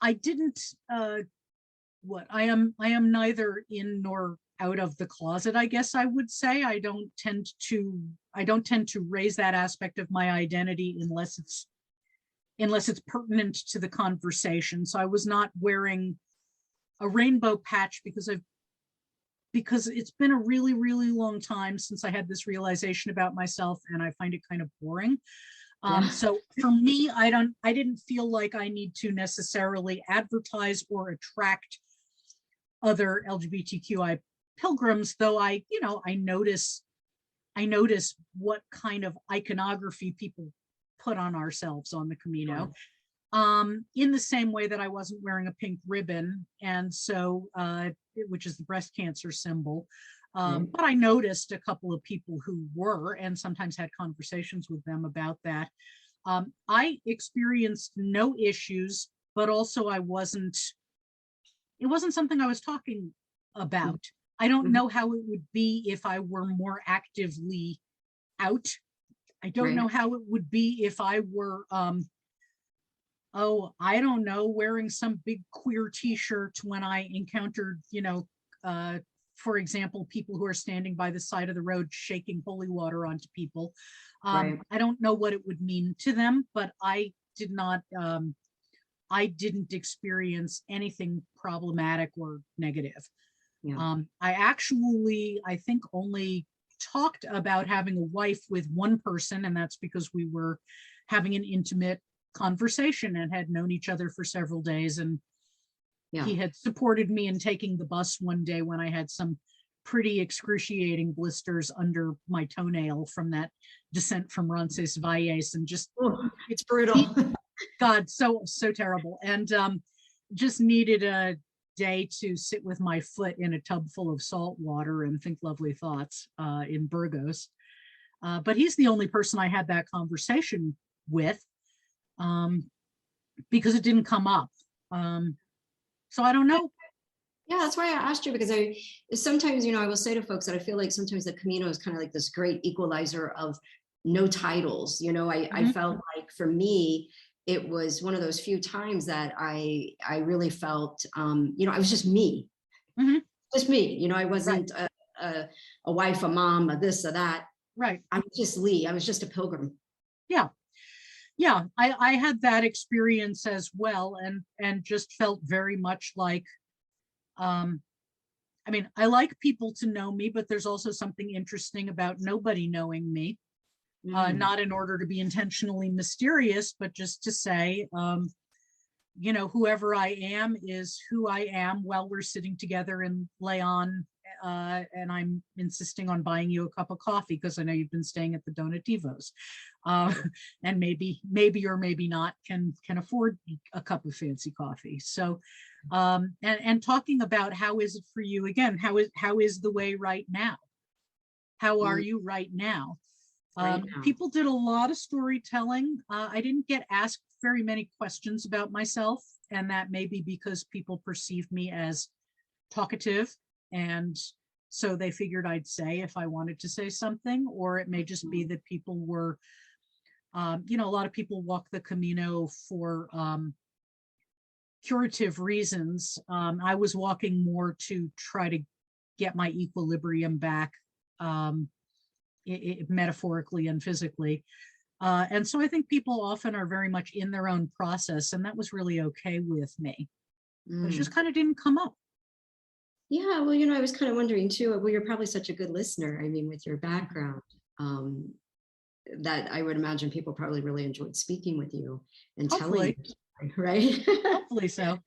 I didn't, I am neither in nor out of the closet, I guess I would say. I don't tend to raise that aspect of my identity unless it's pertinent to the conversation. So I was not wearing a rainbow patch because it's been a really, really long time since I had this realization about myself, and I find it kind of boring. So for me, I didn't feel like I need to necessarily advertise or attract other LGBTQI pilgrims, though I notice what kind of iconography people put on ourselves on the Camino. In the same way that I wasn't wearing a pink ribbon, and so which is the breast cancer symbol. But I noticed a couple of people who were, and sometimes had conversations with them about that. I experienced no issues, but also it wasn't something I was talking about. I don't know how it would be if I were more actively out. I don't know how it would be if I were, I don't know, wearing some big queer t-shirt when I encountered, for example, people who are standing by the side of the road shaking holy water onto people. I don't know what it would mean to them, but I didn't experience anything problematic or negative. I think only talked about having a wife with one person, and that's because we were having an intimate conversation and had known each other for several days, and he had supported me in taking the bus one day when I had some pretty excruciating blisters under my toenail from that descent from Roncesvalles, and just Oh, it's brutal. God, so terrible. And just needed a day to sit with my foot in a tub full of salt water and think lovely thoughts in Burgos. But he's the only person I had that conversation with, because it didn't come up. So I don't know. Yeah, that's why I asked you, because I sometimes, I will say to folks that I feel like sometimes the Camino is kind of like this great equalizer of no titles. I felt like for me, it was one of those few times that I really felt, I was just me, just me. I wasn't a wife, a mom, a this, or that. Right. I was just Lee. I was just a pilgrim. Yeah. Yeah. I had that experience as well, and just felt very much like, I mean, I like people to know me, but there's also something interesting about nobody knowing me. Not in order to be intentionally mysterious, but just to say, whoever I am is who I am while we're sitting together in Leon, and I'm insisting on buying you a cup of coffee because I know you've been staying at the Donativos, and maybe or maybe not can afford a cup of fancy coffee. So, and talking about how is it for you again? How is the way right now? How are you right now? People did a lot of storytelling. I didn't get asked very many questions about myself, and that may be because people perceive me as talkative, and so they figured I'd say if I wanted to say something, or it may just be that people were, a lot of people walk the Camino for curative reasons. I was walking more to try to get my equilibrium back, metaphorically and physically. And so I think people often are very much in their own process, and that was really okay with me. But it just kind of didn't come up. Yeah, well, I was kind of wondering too, well, you're probably such a good listener. I mean, with your background, that I would imagine people probably really enjoyed speaking with you and Hopefully. telling you, right? Hopefully so.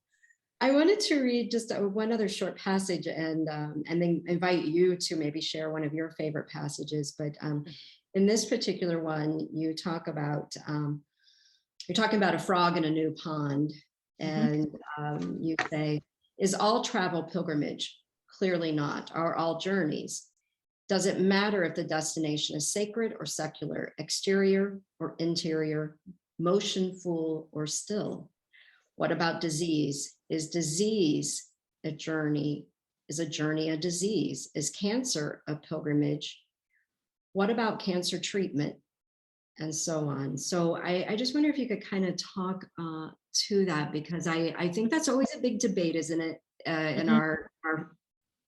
I wanted to read just one other short passage, and then invite you to maybe share one of your favorite passages. But in this particular one, you talk about, you're talking about a frog in a new pond, and you say, is all travel pilgrimage? Clearly not. Are all journeys? Does it matter if the destination is sacred or secular, exterior or interior, motionful or still? What about disease? Is disease a journey? Is a journey a disease? Is cancer a pilgrimage? What about cancer treatment? And so on. So I just wonder if you could kind of talk to that, because I think that's always a big debate, isn't it? In our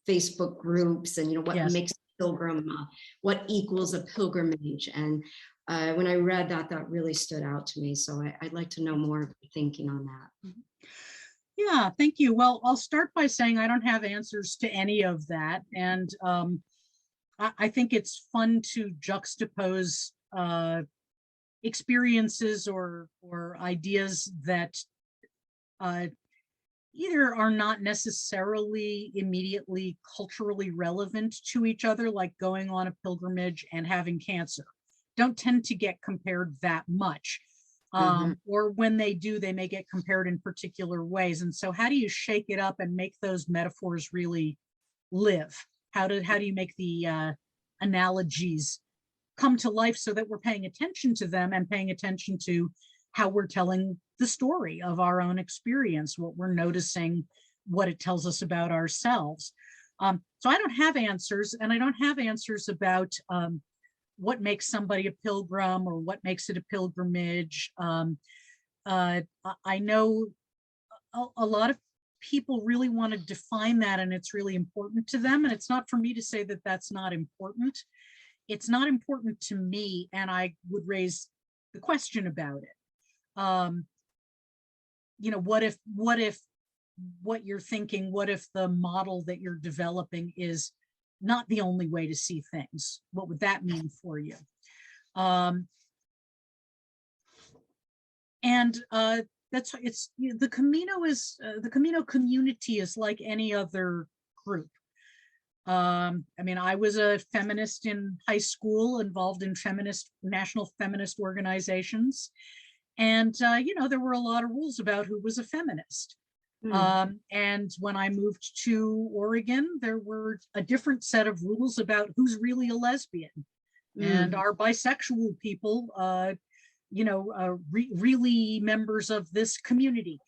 Facebook groups, and what makes a pilgrim, what equals a pilgrimage. And when I read that, that really stood out to me. So I'd like to know more of your thinking on that. Yeah, thank you. Well, I'll start by saying I don't have answers to any of that. And I think it's fun to juxtapose experiences or ideas that either are not necessarily immediately culturally relevant to each other, like going on a pilgrimage and having cancer. Don't tend to get compared that much. Or when they do, they may get compared in particular ways. And so how do you shake it up and make those metaphors really live? How do you make the analogies come to life so that we're paying attention to them and paying attention to how we're telling the story of our own experience, what we're noticing, what it tells us about ourselves. So I don't have answers, and I don't have answers about what makes somebody a pilgrim or what makes it a pilgrimage. I know a lot of people really want to define that, and it's really important to them. And it's not for me to say that that's not important. It's not important to me, and I would raise the question about it. What if what you're thinking, what if the model that you're developing is not the only way to see things? What would that mean for you? The Camino community is like any other group. I mean, I was a feminist in high school, involved in national feminist organizations. And, there were a lot of rules about who was a feminist. Mm. And when I moved to Oregon, there were a different set of rules about who's really a lesbian. And our bisexual people, really members of this community,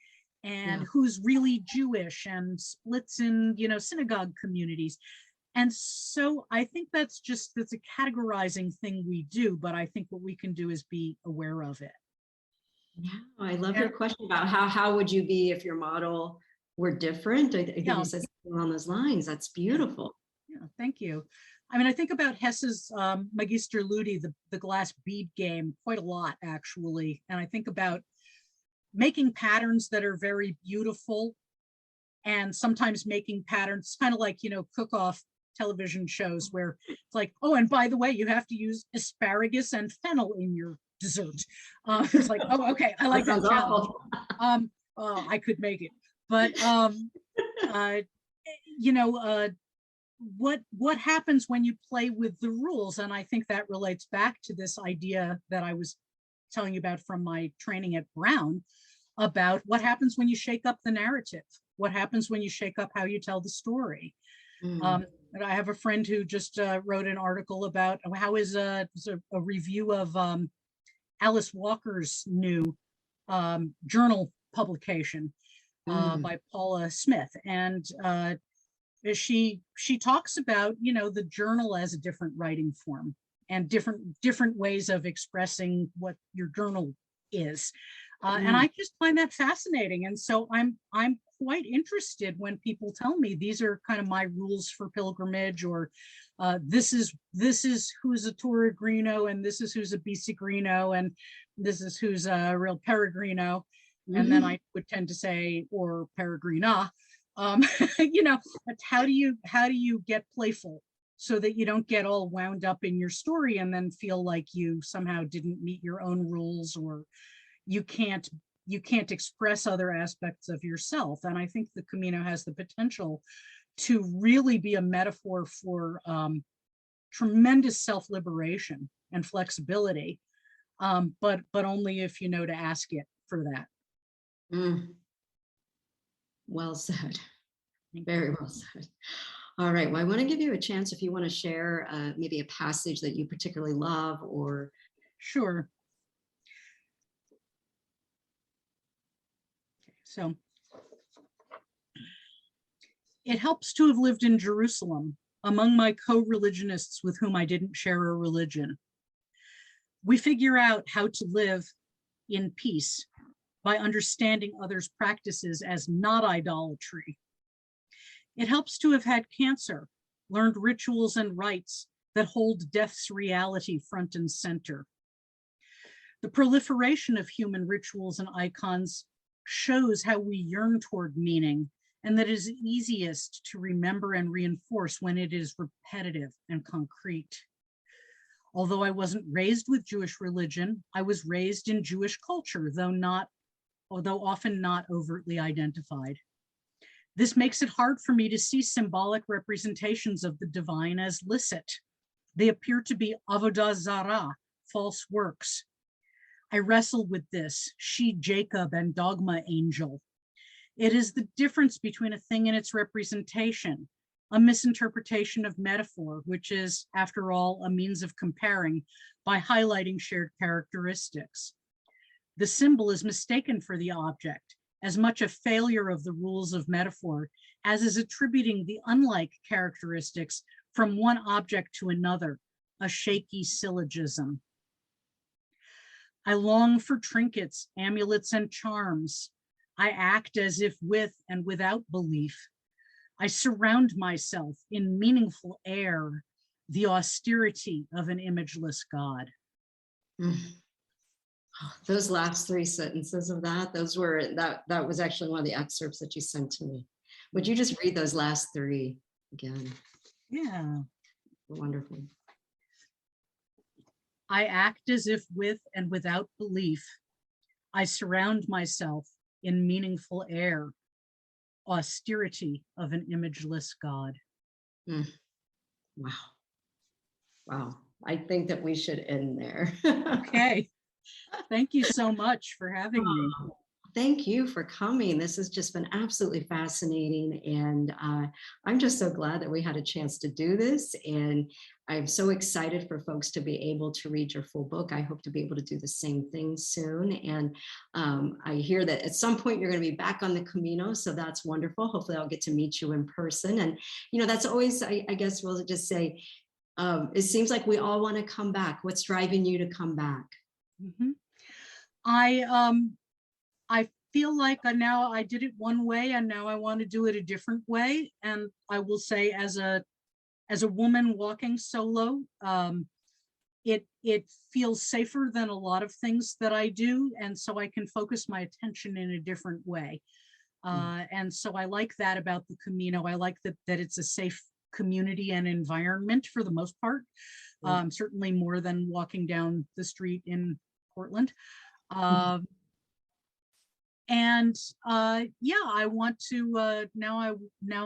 and who's really Jewish, and splits in, synagogue communities. And so I think that's a categorizing thing we do, but I think what we can do is be aware of it. Yeah, I love your question about how would you be if your model were different? I think you said something along those lines. That's beautiful. Yeah, thank you. I mean, I think about Hesse's Magister Ludi, the glass bead game, quite a lot, actually. And I think about making patterns that are very beautiful, and sometimes making patterns kind of like, cook-off television shows where it's like, oh, and by the way, you have to use asparagus and fennel in your dessert. It's like, oh, okay, I like that challenge. I could make it. But, what happens when you play with the rules? And I think that relates back to this idea that I was telling you about from my training at Brown, about what happens when you shake up the narrative. What happens when you shake up how you tell the story? And I have a friend who just wrote an article about how is a review of Alice Walker's new journal publication by Paula Smith. And she talks about, the journal as a different writing form, and different ways of expressing what your journal is. And I just find that fascinating. And so I'm quite interested when people tell me these are kind of my rules for pilgrimage, or this is who's a Torregrino, and this is who's a Bicigrino, and this is who's a real Peregrino. And then I would tend to say, or Peregrina. But how do you get playful so that you don't get all wound up in your story and then feel like you somehow didn't meet your own rules, or you can't express other aspects of yourself? And I think the Camino has the potential to really be a metaphor for tremendous self-liberation and flexibility, but only if you know to ask it for that. Well said. Very well said. All right. Well, I want to give you a chance if you want to share maybe a passage that you particularly love, or. Sure. So it helps to have lived in Jerusalem among my co-religionists with whom I didn't share a religion. We figure out how to live in peace by understanding others' practices as not idolatry. It helps to have had cancer, learned rituals and rites that hold death's reality front and center. The proliferation of human rituals and icons shows how we yearn toward meaning, and that it is easiest to remember and reinforce when it is repetitive and concrete. Although I wasn't raised with Jewish religion, I was raised in Jewish culture, although often not overtly identified. This makes it hard for me to see symbolic representations of the divine as licit. They appear to be avodah zarah, false works. I wrestle with this, she, Jacob, and dogma angel. It is the difference between a thing and its representation, a misinterpretation of metaphor, which is, after all, a means of comparing by highlighting shared characteristics. The symbol is mistaken for the object, as much a failure of the rules of metaphor as is attributing the unlike characteristics from one object to another, a shaky syllogism. I long for trinkets, amulets, and charms. I act as if with and without belief. I surround myself in meaningful air, the austerity of an imageless God. Those last three sentences of that was actually one of the excerpts that you sent to me. Would you just read those last three again? Yeah. Wonderful. I act as if with and without belief. I surround myself in meaningful air, austerity of an imageless God. Wow. Wow. I think that we should end there. Okay. Thank you so much for having me. Thank you for coming. This has just been absolutely fascinating. And I'm just so glad that we had a chance to do this. And I'm so excited for folks to be able to read your full book. I hope to be able to do the same thing soon. And I hear that at some point you're going to be back on the Camino. So that's wonderful. Hopefully I'll get to meet you in person. And, that's always, I guess we'll just say, it seems like we all want to come back. What's driving you to come back? Mhm. I feel like now I did it one way and now I want to do it a different way. And I will say, as a woman walking solo, it feels safer than a lot of things that I do, and so I can focus my attention in a different way. And so I like that about the Camino. I like that it's a safe community and environment for the most part. Certainly more than walking down the street in Portland. And yeah, I want to now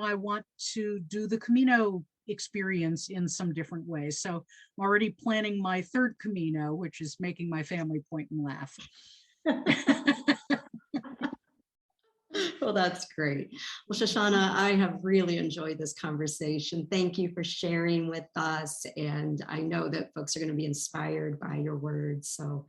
I want to do the Camino experience in some different ways. So I'm already planning my third Camino, which is making my family point and laugh. Well, that's great. Well, Shoshana, I have really enjoyed this conversation. Thank you for sharing with us. And I know that folks are going to be inspired by your words. So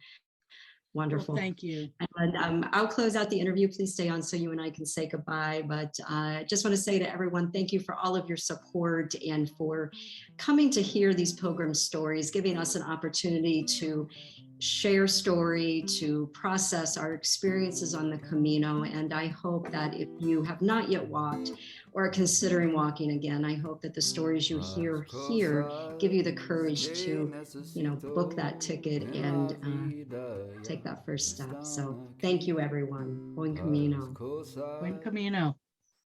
wonderful. Well, thank you. And I'll close out the interview. Please stay on so you and I can say goodbye. But I just want to say to everyone, thank you for all of your support and for coming to hear these Pilgrim stories, giving us an opportunity to share story, to process our experiences on the Camino. And I hope that if you have not yet walked or are considering walking again, I hope that the stories you hear here give you the courage to, book that ticket and take that first step. So thank you, everyone. Buen Camino. Buen Camino.